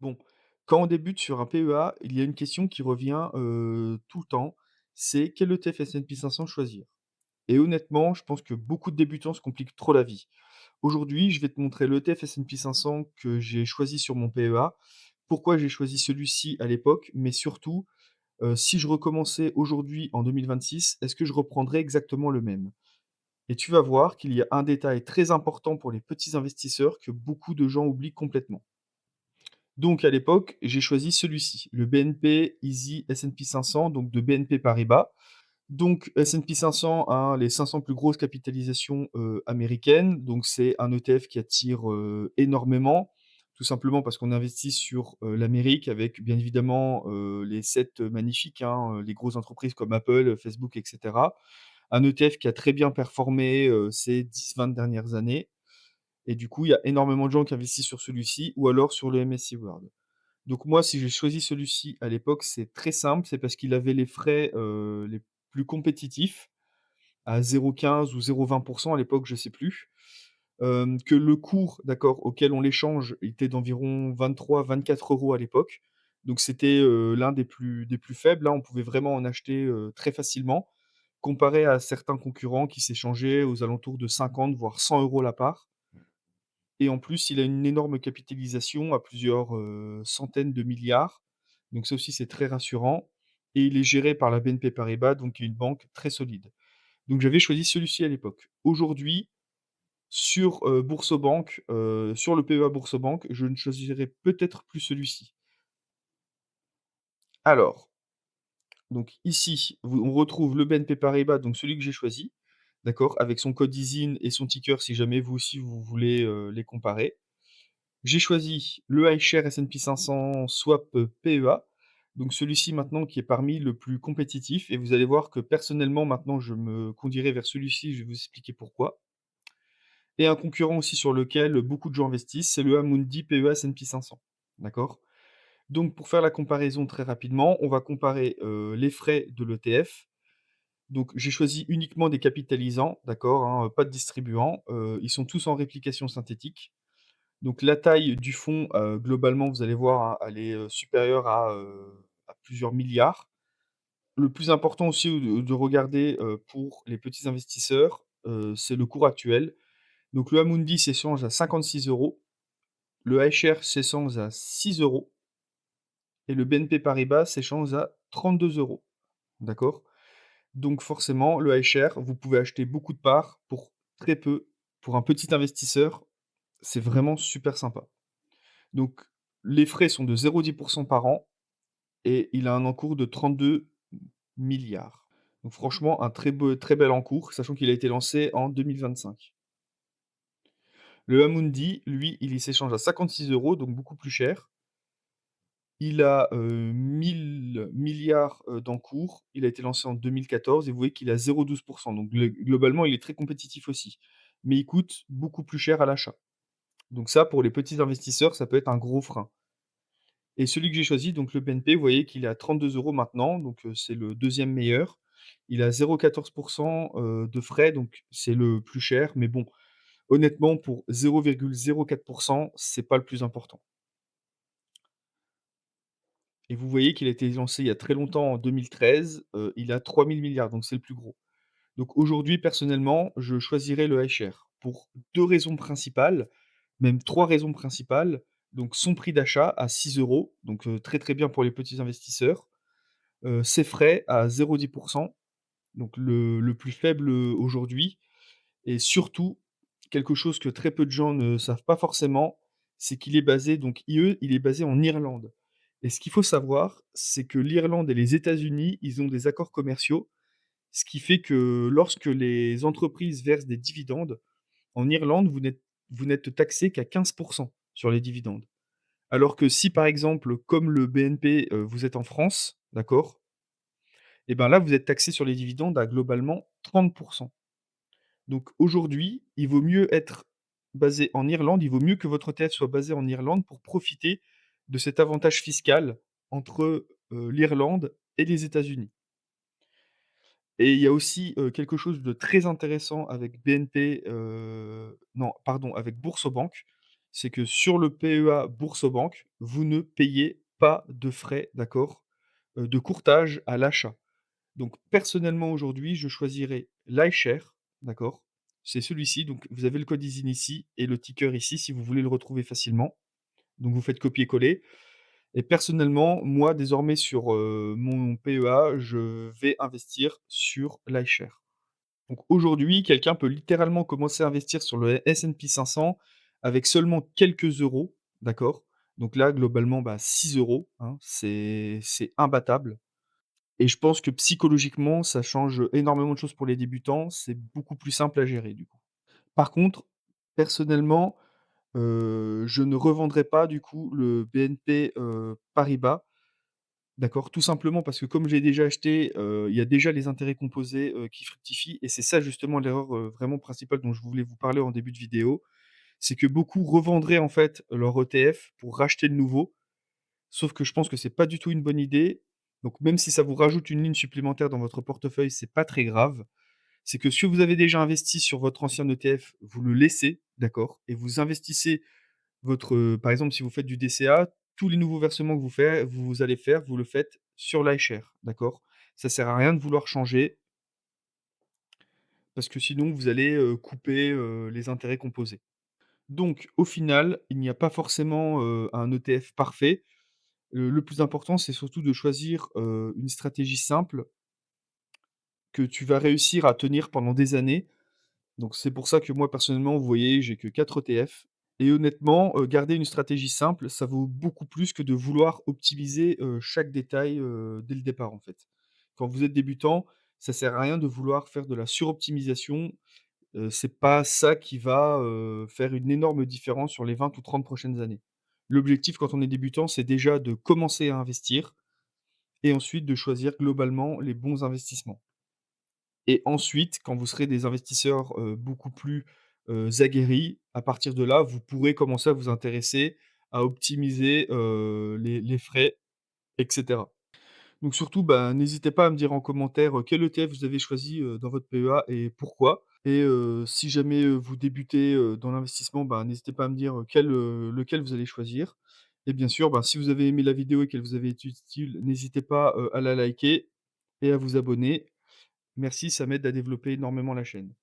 Bon, quand on débute sur un PEA, il y a une question qui revient, tout le temps, c'est quel ETF S&P 500 choisir? Et honnêtement, je pense que beaucoup de débutants se compliquent trop la vie. Aujourd'hui, je vais te montrer l'ETF S&P 500 que j'ai choisi sur mon PEA, pourquoi j'ai choisi celui-ci à l'époque, mais surtout, si je recommençais aujourd'hui en 2026, est-ce que je reprendrais exactement le même? Et tu vas voir qu'il y a un détail très important pour les petits investisseurs que beaucoup de gens oublient complètement. Donc à l'époque, j'ai choisi celui-ci, le BNP Easy S&P 500, donc de BNP Paribas. Donc S&P 500 a les 500 plus grosses capitalisations, américaines, donc c'est un ETF qui attire, énormément, tout simplement parce qu'on investit sur, l'Amérique avec bien évidemment, les 7 magnifiques, hein, les grosses entreprises comme Apple, Facebook et cetera. Un ETF qui a très bien performé, ces 10-20 dernières années et du coup, il y a énormément de gens qui investissent sur celui-ci ou alors sur le MSCI World. Donc moi, si j'ai choisi celui-ci à l'époque, c'est très simple, c'est parce qu'il avait les frais, les plus compétitifs à 0,15 ou 0,20 à l'époque, je sais plus. Que le cours, d'accord, auquel on l'échange était d'environ 23-24 € à l'époque. Donc c'était, l'un des plus faibles, hein, on pouvait vraiment en acheter, très facilement, comparé à certains concurrents qui s'échangeaient aux alentours de 50 voire 100 € la part. Et en plus, il a une énorme capitalisation à plusieurs, centaines de milliards. Donc ça aussi, c'est très rassurant et il est géré par la BNP Paribas, donc qui est une banque très solide. Donc j'avais choisi celui-ci à l'époque. Aujourd'hui, sur, Boursorama, sur le PEA Boursorama, je ne choisirais peut-être plus celui-ci. Alors, donc ici, vous on retrouve le BNP Paribas, donc celui que j'ai choisi, d'accord? Avec son code ISIN et son ticker si jamais vous aussi vous voulez, les comparer. J'ai choisi le iShares S&P 500 Swap, PEA, donc celui-ci maintenant qui est parmi le plus compétitif et vous allez voir que personnellement maintenant je me conduirai vers celui-ci, je vais vous expliquer pourquoi. Et un concurrent aussi sur lequel beaucoup de gens investissent, c'est le Amundi PEA S&P 500, d'accord? Donc pour faire la comparaison très rapidement, on va comparer, les frais de l'ETF. Donc j'ai choisi uniquement des capitalisants, d'accord, hein, pas de distribuants, ils sont tous en réplication synthétique. Donc la taille du fonds, globalement, vous allez voir, hein, elle est, supérieure à plusieurs milliards. Le plus important aussi, de regarder, pour les petits investisseurs, c'est le cours actuel. Donc le Amundi s'échange à 56 €, le iShares s'échange à 6 € et le BNP Paribas s'échange à 32 €. D'accord? Donc forcément, le iShares, vous pouvez acheter beaucoup de parts pour très peu. Pour un petit investisseur, c'est vraiment super sympa. Donc les frais sont de 0,10 par an et il a un encours de 32 milliards. Donc franchement, un très bel encours, sachant qu'il a été lancé en 2025. Le Amundi, lui, il s'échange à 56 €, donc beaucoup plus cher. Il a, 1 000 000 d'encours. Il a été lancé en 2014 et vous voyez qu'il a 0,12. Donc globalement, il est très compétitif aussi. Mais il coûte beaucoup plus cher à l'achat. Donc ça, pour les petits investisseurs, ça peut être un gros frein. Et celui que j'ai choisi, donc le BNP, vous voyez qu'il est à 32 € maintenant, donc c'est le deuxième meilleur. Il a 0,14 de frais, donc c'est le plus cher, mais bon, honnêtement, pour 0,04 c'est pas le plus important. Et vous voyez qu'il a été lancé il y a très longtemps, en 2013, il a 3 000 milliards, donc c'est le plus gros. Donc aujourd'hui, personnellement, je choisirais le iShare pour 2 raisons principales, même 3 raisons principales. Donc son prix d'achat à 6 €, donc très, très bien pour les petits investisseurs. Ses frais à 0,10, donc le plus faible, aujourd'hui et surtout, quelque chose que très peu de gens ne savent pas forcément, c'est qu'il est basé donc IE, il est basé en Irlande et ce qu'il faut savoir, c'est que l'Irlande et les États-Unis, ils ont des accords commerciaux, ce qui fait que lorsque les entreprises versent des dividendes, en Irlande, vous n'êtes taxé qu'à 15 sur les dividendes. Alors que si, par exemple, comme le BNP, vous êtes en France, d'accord? Et ben là, vous êtes taxé sur les dividendes à globalement 30. Donc aujourd'hui, il vaut mieux être basé en Irlande, il vaut mieux que votre ETF soit basé en Irlande pour profiter de cet avantage fiscal entre, l'Irlande et les États-Unis. Et il y a aussi, quelque chose de très intéressant avec BNP, non, pardon, avec Boursorama, c'est que sur le PEA Boursorama, vous ne payez pas de frais, d'accord, de courtage à l'achat. Donc personnellement aujourd'hui, je choisirais l'iShare, d'accord? C'est celui-ci, donc vous avez le code EASYN ici et le ticker ici si vous voulez le retrouver facilement. Donc vous faites copier-coller et personnellement, moi désormais sur, mon PEA, je vais investir sur l'iShare. Donc aujourd'hui, quelqu'un peut littéralement commencer à investir sur le S&P 500 avec seulement quelques euros, d'accord? Donc là, globalement, bah, 6 €, hein, c'est imbattable et je pense que psychologiquement, ça change énormément de choses pour les débutants. C'est beaucoup plus simple à gérer, du coup. Par contre, personnellement, je ne revendrai pas, du coup, le BNP, Paribas. D'accord, tout simplement parce que comme j'ai déjà acheté, il y a déjà les intérêts composés, qui fructifient et c'est ça justement l'erreur, vraiment principale dont je voulais vous parler en début de vidéo. C'est que beaucoup revendraient en fait leur ETF pour racheter le nouveau, sauf que je pense que c'est pas du tout une bonne idée. Donc même si ça vous rajoute une ligne supplémentaire dans votre portefeuille, c'est pas très grave. C'est que si vous avez déjà investi sur votre ancien ETF, vous le laissez, d'accord? Et vous investissez votre, par exemple, si vous faites du DCA, tous les nouveaux versements que vous allez faire, vous le faites sur l'iShare, d'accord? Ça sert à rien de vouloir changer, parce que sinon vous allez, couper, les intérêts composés. Donc au final, il n'y a pas forcément, un ETF parfait. Le plus important, c'est surtout de choisir, une stratégie simple que tu vas réussir à tenir pendant des années. Donc c'est pour ça que moi personnellement, vous voyez, j'ai que 4 ETF et honnêtement, garder une stratégie simple, ça vaut beaucoup plus que de vouloir optimiser, chaque détail, dès le départ, en fait. Quand vous êtes débutant, ça sert à rien de vouloir faire de la suroptimisation, c'est pas ça qui va, faire une énorme différence sur les 20 ou 30 prochaines années. L'objectif quand on est débutant, c'est déjà de commencer à investir et ensuite de choisir globalement les bons investissements. Et ensuite, quand vous serez des investisseurs, beaucoup plus, aguerris, à partir de là, vous pourrez commencer à vous intéresser à optimiser, les frais et cetera. Donc surtout, bah, n'hésitez pas à me dire en commentaire, quel ETF vous avez choisi, dans votre PEA et pourquoi? Et si jamais, vous débutez, dans l'investissement, bah, n'hésitez pas à me dire, lequel vous allez choisir. Et bien sûr, bah, si vous avez aimé la vidéo et qu'elle vous avait été utile, n'hésitez pas, à la liker et à vous abonner. Merci, ça m'aide à développer énormément la chaîne.